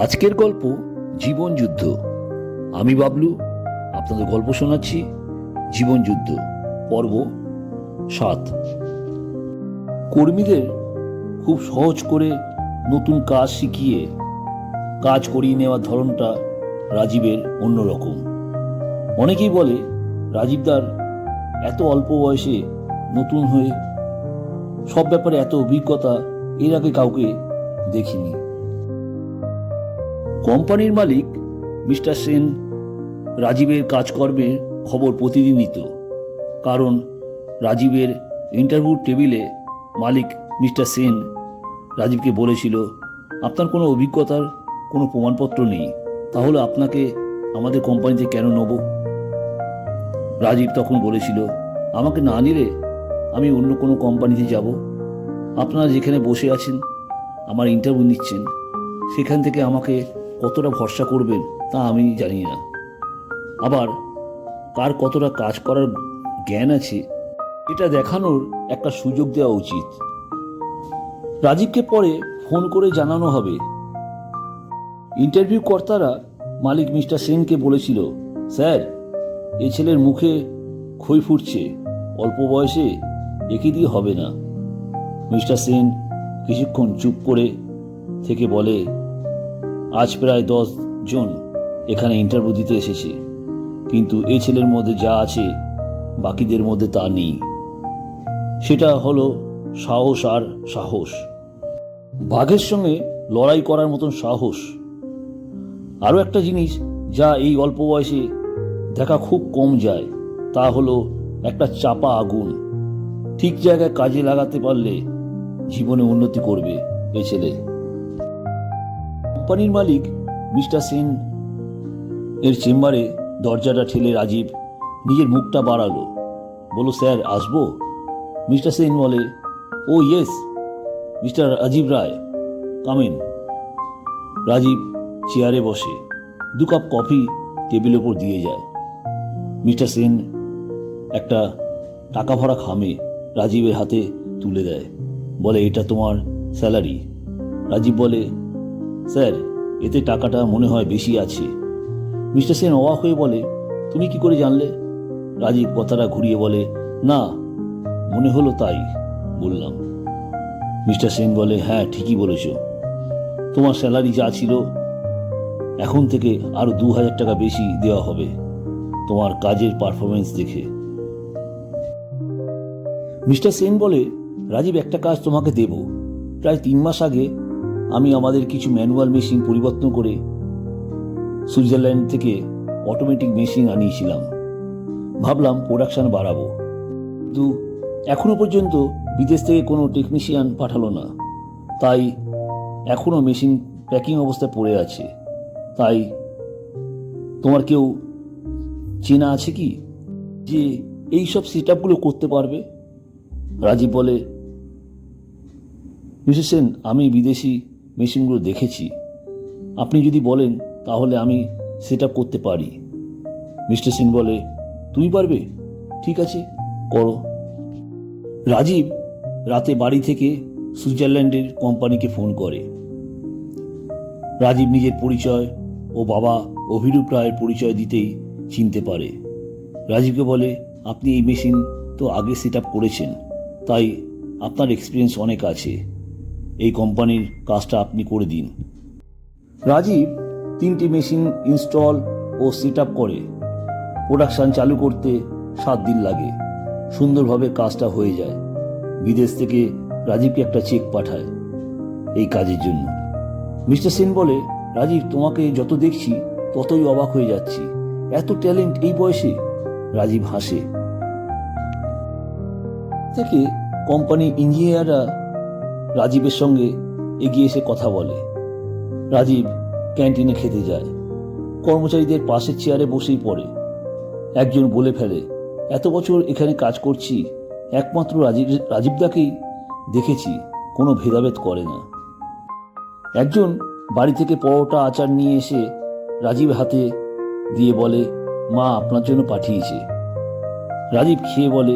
আজকের গল্প জীবন যুদ্ধ। আমি বাবলু আপনাদের গল্প শোনাচ্ছি। জীবন যুদ্ধ পর্ব 7। কর্মীদের খুব সহজ করে নতুন কাজ শিখিয়ে কাজ করিয়ে নেওয়ার ধরনটা রাজীবের অন্যরকম। অনেকেই বলে রাজীবদার এত অল্প বয়সে নতুন হয়ে সব ব্যাপারে এত অভিজ্ঞতা এর আগে কাউকে দেখিনি। কোম্পানির মালিক মিস্টার সেন রাজীবের কাজকর্মের খবর প্রতিদিন নিত, কারণ রাজীবের ইন্টারভিউ টেবিলে মালিক মিস্টার সেন রাজীবকে বলেছিল, আপনার কোনো অভিজ্ঞতার কোনো প্রমাণপত্র নেই, তাহলে আপনাকে আমাদের কোম্পানিতে কেন নেব? রাজীব তখন বলেছিল, আমাকে না নিলে আমি অন্য কোনো কোম্পানিতে যাব। আপনারা যেখানে বসে আছেন আমার ইন্টারভিউ নিচ্ছেন, সেখান থেকে আমাকে কতটা ভরসা করবেন তা আমি জানি না। আবার কার কতটা কাজ করার জ্ঞান আছে এটা দেখানোর একটা সুযোগ দেওয়া উচিত। রাজীবকে পরে ফোন করে জানানো হবে। ইন্টারভিউ কর্তারা মালিক মিস্টার সেনকে বলেছিল, স্যার, এ ছেলের মুখে খই ফুটছে, অল্প বয়সে একে দিয়ে হবে না। মিস্টার সেন কিছুক্ষণ চুপ করে থেকে বলে, আজ প্রায় 10 জন এখানে ইন্টারভিউ দিতে এসেছে, কিন্তু এই ছেলের মধ্যে যা আছে বাকিদের মধ্যে তা নেই। সেটা হলো সাহস আর সাহস, বাঘের সঙ্গে লড়াই করার মতন সাহস। আরও একটা জিনিস যা এই অল্প বয়সে দেখা খুব কম যায়, তা হলো একটা চাপা আগুন। ঠিক জায়গায় কাজে লাগাতে পারলে জীবনে উন্নতি করবে এই ছেলে। কোম্পানির মালিক মিস্টার সেন এর চেম্বারে দরজাটা ঠেলে রাজীব নিজের মুখটা বাড়ালো, বলো, স্যার আসবো? মিস্টার সেন বলে, oh yes mister Rajiv Roy, come in. Rajiv চেয়ারে বসে 2 কাপ কফি টেবিলের ওপর দিয়ে যায়। মিস্টার সেন একটা টাকা ভরা খামে রাজীবের হাতে তুলে দেয়, বলে, এটা তোমার স্যালারি। রাজীব বলে, স্যার, এতে টাকাটা মনে হয় বেশি আছে। মিস্টার সেন অবাক হয়ে বলে, তুমি কি করে জানলে? রাজীব কথাটা ঘুরিয়ে বলে, না, মনে হলো তাই বললাম। মিস্টার সেন বলে, হ্যাঁ, ঠিকই বলেছ, তোমার স্যালারি যা ছিল এখন থেকে আরো 2000 টাকা বেশি দেওয়া হবে তোমার কাজের পারফরমেন্স দেখে। মিস্টার সেন বলে, রাজীব, একটা কাজ তোমাকে দেব। প্রায় 3 মাস আগে আমি আমাদের কিছু ম্যানুয়াল মেশিন পরিবর্তন করে সুইজারল্যান্ড থেকে অটোমেটিক মেশিন আনিয়েছিলাম। ভাবলাম প্রোডাকশন বাড়াবো, কিন্তু এখনো পর্যন্ত বিদেশ থেকে কোনো টেকনিশিয়ান পাঠালো না, তাই এখনো মেশিন প্যাকিং অবস্থায় পড়ে আছে। তাই তোমার কেউ চেনা আছে কি যে এই সব সেট আপগুলো করতে পারবে? রাজীব বলে, মিস্টার সেন, আমি বিদেশি মেশিনগুলো দেখেছি, আপনি যদি বলেন তাহলে আমি সেট আপ করতে পারি। মিস্টার সেন বলে, তুমি পারবে? ঠিক আছে, করো। রাজীব রাতে বাড়ি থেকে সুইজারল্যান্ডের কোম্পানিকে ফোন করে। রাজীব নিজের পরিচয় ও বাবা অভিরূপ রায়ের পরিচয় দিতেই চিনতে পারে। রাজীবকে বলে, আপনি এই মেশিন তো আগে সেট আপ করেছেন, তাই আপনার এক্সপিরিয়েন্স অনেক আছে, এই কোম্পানির কাজটা আপনি করে দিন। রাজীব 3টি মেশিন ইনস্টল ও সেট আপ করে। প্রোডাকশন চালু করতে 7 দিন লাগে। সুন্দরভাবে কাজটা হয়ে যায়। বিদেশ থেকে রাজীবকে একটা চেক পাঠায় এই কাজের জন্য। মিস্টার সেন বলে, রাজীব, তোমাকে যত দেখছি ততই অবাক হয়ে যাচ্ছি, এত ট্যালেন্ট এই বয়সে। রাজীব হাসে। থেকে কোম্পানি ইঞ্জিনিয়াররা রাজীবের সঙ্গে এগিয়ে এসে কথা বলে। রাজীব ক্যান্টিনে খেতে যায়। কর্মচারীদের পাশের চেয়ারে বসেই পড়ে। একজন বলে ফেলে, এত বছর এখানে কাজ করছি, একমাত্র রাজীবদাকেই দেখেছি কোনো ভেদাভেদ করে না। একজন বাড়ি থেকে পরোটা আচার নিয়ে এসে রাজীব হাতে দিয়ে বলে, মা আপনার জন্য পাঠিয়েছে। রাজীব খেয়ে বলে,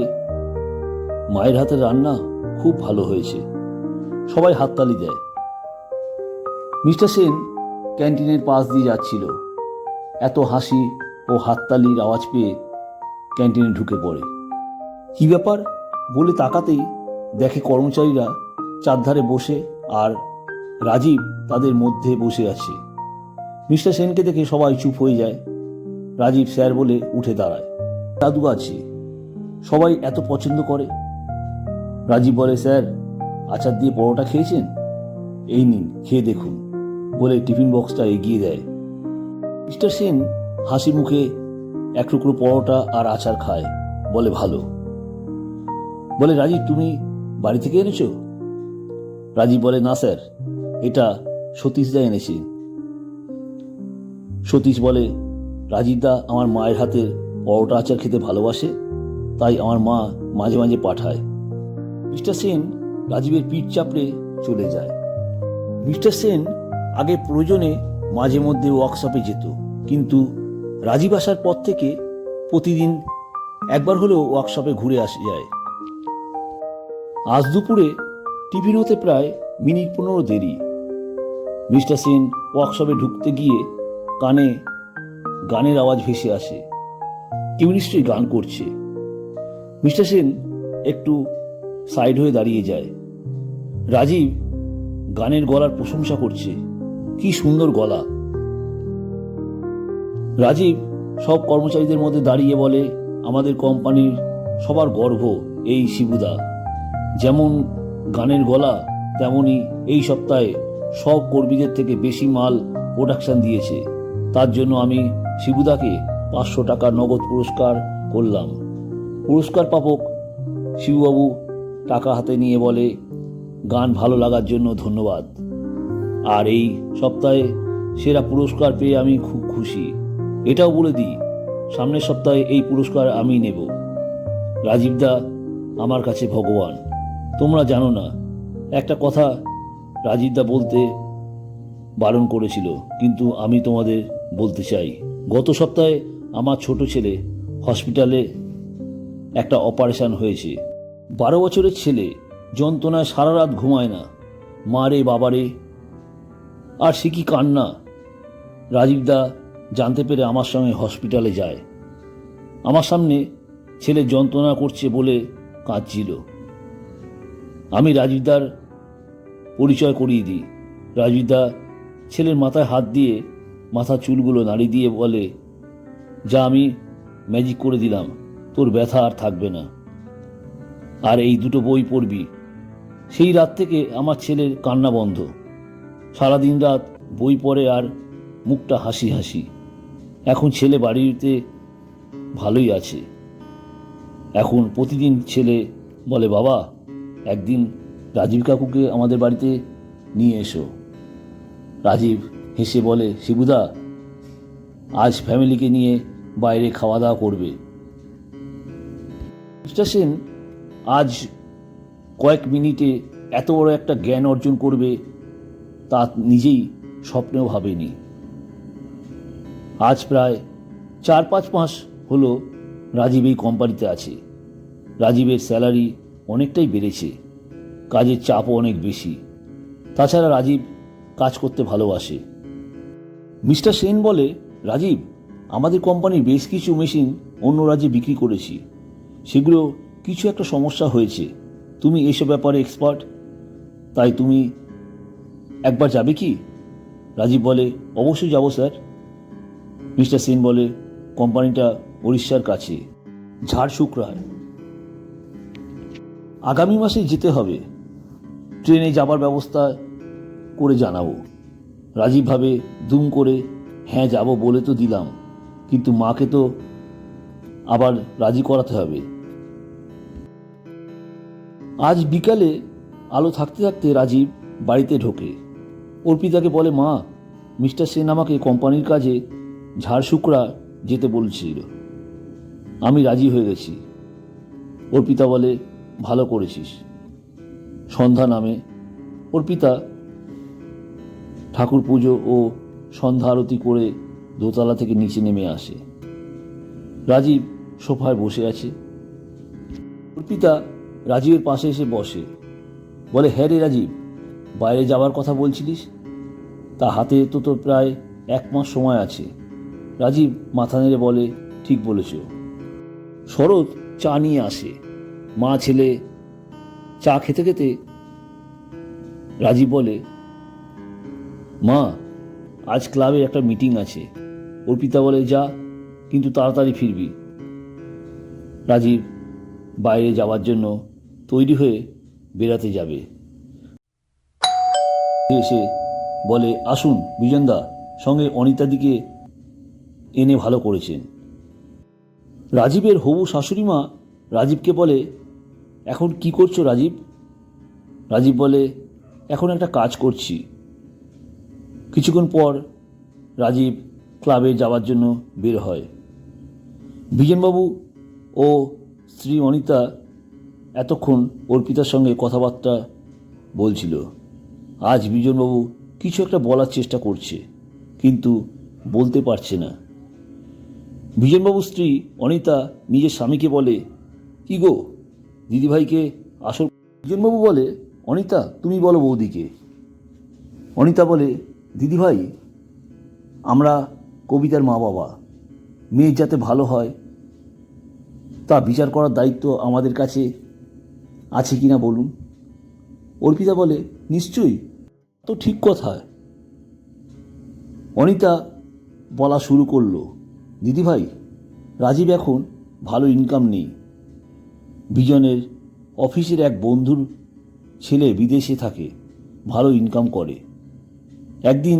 মায়ের হাতের রান্না খুব ভালো হয়েছে। সবাই হাততালি দেয়। মিস্টার সেন ক্যান্টিনের পাশ দিয়ে যাচ্ছিল। এত হাসি ও হাততালির আওয়াজ পেয়ে ক্যান্টিনে ঢুকে পড়ে। কী ব্যাপার বলে তাকাতেই দেখে কর্মচারীরা চারধারে বসে আর রাজীব তাদের মধ্যে বসে আছে। মিস্টার সেনকে দেখে সবাই চুপ হয়ে যায়। রাজীব স্যার বলে উঠে দাঁড়ায়। দাদু আছে, সবাই এত পছন্দ করে। রাজীব বলে, স্যার আচার দিয়ে পরোটা খেয়েছেন? এই নিন, খেয়ে দেখুন বলে টিফিন বক্সটা এগিয়ে দেয়। মিস্টার সেন হাসি মুখে এক টুকরো পরোটা আর আচার খায়। বলে, ভালো। বলে, রাজীব তুমি বাড়ি থেকে এনেছো? রাজীব বলে, না স্যার, এটা সতীশদা এনেছে। সতীশ বলে, রাজীবদা আমার মায়ের হাতের পরোটা আচার খেতে ভালোবাসে, তাই আমার মা মাঝে মাঝে পাঠায়। মিস্টার সেন রাজীবের পিঠ চাপড়ে চলে যায়। মিস্টার সেন আগে প্রয়োজনে মাঝে মধ্যে ওয়ার্কশপে যেত, কিন্তু রাজীব আসার পর থেকে প্রতিদিন একবার হলেও ওয়ার্কশপে ঘুরে আসা যায়। আজ দুপুরে টিফিন হতে প্রায় মিনিট 15 দেরি। মিস্টার সেন ওয়ার্কশপে ঢুকতে গিয়ে কানে গানের আওয়াজ ভেসে আসে। কেউ নিশ্চয়ই গান করছে। মিস্টার সেন একটু সাইড হয়ে দাঁড়িয়ে যায়। রাজীব গানের গলার প্রশংসা করছে। কি সুন্দর গলা। রাজীব সব কর্মচারীদের মধ্যে দাঁড়িয়ে বলে, আমাদের কোম্পানির সবার গর্ব এই শিবুদা। যেমন গানের গলা, তেমনি এই সপ্তাহে সব কর্মীদের থেকে বেশি মাল প্রোডাকশন দিয়েছে। তার জন্য আমি শিবুদাকে 500 টাকা নগদ পুরস্কার করলাম। পুরস্কার প্রাপক শিবুবাবু টাকা হাতে নিয়ে বলে, গান ভালো লাগার জন্য ধন্যবাদ। আর এই সপ্তাহে সেরা পুরস্কার পেয়ে আমি খুব খুশি। এটাও বলে দিই, সামনের সপ্তাহে এই পুরস্কার আমি নেব। রাজীবদা আমার কাছে ভগবান। তোমরা জানো না, একটা কথা রাজীবদা বলতে বারণ করেছিল, কিন্তু আমি তোমাদের বলতে চাই। গত সপ্তাহে আমার ছোট ছেলে হসপিটালে একটা অপারেশন হয়েছে। 12 বছরের ছেলে যন্ত্রণায় সারা রাত ঘুমায় না। মা রে বাবারে, আর সে কি কান্না। রাজীবদা জানতে পেরে আমার সঙ্গে হসপিটালে যায়। আমার সামনে ছেলে যন্ত্রণা করছে বলে কাঁদছিল। আমি রাজীবদার পরিচয় করিয়ে দিই। রাজীবদা ছেলের মাথায় হাত দিয়ে মাথার চুলগুলো নাড়ি দিয়ে বলে, যা আমি ম্যাজিক করে দিলাম, তোর ব্যথা আর থাকবে না। আর এই দুটো বই পড়বি। সেই রাত থেকে আমার ছেলের কান্না বন্ধ। সারাদিন রাত বই পড়ে আর মুখটা হাসি হাসি। এখন ছেলে বাড়িতে ভালোই আছে। এখন প্রতিদিন ছেলে বলে, বাবা একদিন রাজীব কাকুকে আমাদের বাড়িতে নিয়ে এসো। রাজীব হেসে বলে, শিবুদা আজ ফ্যামিলিকে নিয়ে বাইরে খাওয়া দাওয়া করবে। মিস্টার সেন আজ কয়েক মিনিটে এত বড় একটা জ্ঞান অর্জন করবে তা নিজেই স্বপ্নেও ভাবেনি। আজ প্রায় 4-5 মাস হলো রাজীব এই কোম্পানিতে আছে। রাজীবের স্যালারি অনেকটাই বেড়েছে, কাজের চাপও অনেক বেশি। তাছাড়া রাজীব কাজ করতে ভালোবাসে। মিস্টার সেন বলে, রাজীব আমাদের কোম্পানির বেশ কিছু মেশিন অন্য রাজ্যে বিক্রি করেছি, সেগুলো কিছু একটা সমস্যা হয়েছে। তুমি এসব ব্যাপারে এক্সপার্ট, তাই তুমি একবার যাবে কি? রাজীব বলে, অবশ্যই যাব স্যার। মিস্টার সেন বলে, কোম্পানিটা উড়িষ্যার কাছে ঝাড়শুকড়ায়। আগামী মাসে যেতে হবে। ট্রেনে যাবার ব্যবস্থা করে জানাবো। রাজীব ভাবে, দুম করে হ্যাঁ যাব বলে তো দিলাম, কিন্তু মাকে তো আবার রাজি করাতে হবে। আজ বিকালে আলো থাকতে থাকতে রাজীব বাড়িতে ঢোকে। অর্পিতাকে বলে, মা মিস্টার সেন আমাকে কোম্পানির কাজে ঝাড়শুকড়া যেতে বলছিল, আমি রাজি হয়ে গেছি। অর্পিতা বলে, ভালো করেছিস। সন্ধ্যা নামে। অর্পিতা ঠাকুর পুজো ও সন্ধ্যা আরতি করে দোতলা থেকে নিচে নেমে আসে। রাজীব সোফায় বসে আছে। অর্পিতা রাজীবের পাশে এসে বসে। বলে, হ্যাঁ রে রাজীব, বাইরে যাওয়ার কথা বলছিলিস? তা হাতে তো প্রায় 1 মাস সময় আছে। রাজীব মাথা নেড়ে বলে, ঠিক বলেছ। শরৎ চা নিয়ে আসে। মা ছেলে চা খেতে খেতে রাজীব বলে, মা, আজ ক্লাবে একটা মিটিং আছে। অর্পিতা বলে, যা, কিন্তু তাড়াতাড়ি ফিরবি। রাজীব বাইরে যাওয়ার জন্য তৈরি হয়ে বেড়াতে যাবে। এসে বলে, আসুন বিজনদা, সঙ্গে অনিতাদিকে এনে ভালো করেছেন। রাজীবের হবু শাশুড়ি মা রাজীবকে বলে, এখন কি করছো রাজীব? রাজীব বলে, এখন একটা কাজ করছি। কিছুক্ষণ পর রাজীব ক্লাবে যাওয়ার জন্য বের হয়। বিজনবাবু ও স্ত্রী অনিতা এতক্ষণ অর্পিতার সঙ্গে কথাবার্তা বলছিল। আজ বিজনবাবু কিছু একটা বলার চেষ্টা করছে, কিন্তু বলতে পারছে না। বিজনবাবুর স্ত্রী অনিতা নিজের স্বামীকে বলে, কি গো, দিদিভাইকে আসল। বিজনবাবু বলে, অনিতা, তুমি বলো বৌদিকে। অনিতা বলে, দিদিভাই, আমরা কবিতার মা বাবা, মেয়ের যাতে ভালো হয় তা বিচার করার দায়িত্ব আমাদের কাছে আছে কিনা বলুন। অর্পিতা বলে, নিশ্চয়ই, তো ঠিক কথা। অনিতা বলা শুরু করলো, দিদিভাই, রাজীব এখন ভালো ইনকাম নেই। বিজনের অফিসের এক বন্ধুর ছেলে বিদেশে থাকে, ভালো ইনকাম করে। একদিন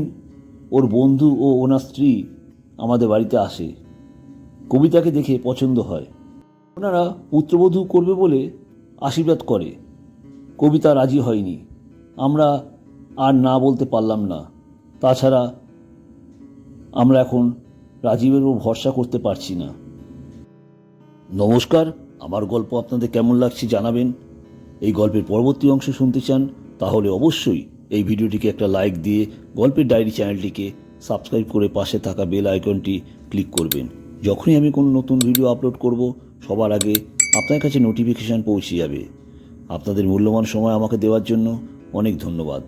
ওর বন্ধু ও ওনার স্ত্রী আমাদের বাড়িতে আসে। কবিতাকে দেখে পছন্দ হয়। ওনারা পুত্রবধূ করবে বলে আশীর্বাদ করে। কবিতা রাজি হয়নি। আমরা আর না বলতে পারলাম না। তাছাড়া আমরা এখন রাজীবের উপর ভরসা করতে পারছি না। নমস্কার, আমার গল্প আপনাদের কেমন লাগছে জানাবেন। এই গল্পের পরবর্তী অংশ শুনতে চান তাহলে অবশ্যই এই ভিডিওটিকে একটা লাইক দিয়ে গল্পের ডায়েরি চ্যানেলটিকে সাবস্ক্রাইব করে পাশে থাকা বেল আইকনটি ক্লিক করবেন। যখনই আমি কোনো নতুন ভিডিও আপলোড করব সবার আগে আপনার কাছে নোটিফিকেশান পৌঁছে যাবে। আপনাদের মূল্যবান সময় আমাকে দেওয়ার জন্য অনেক ধন্যবাদ।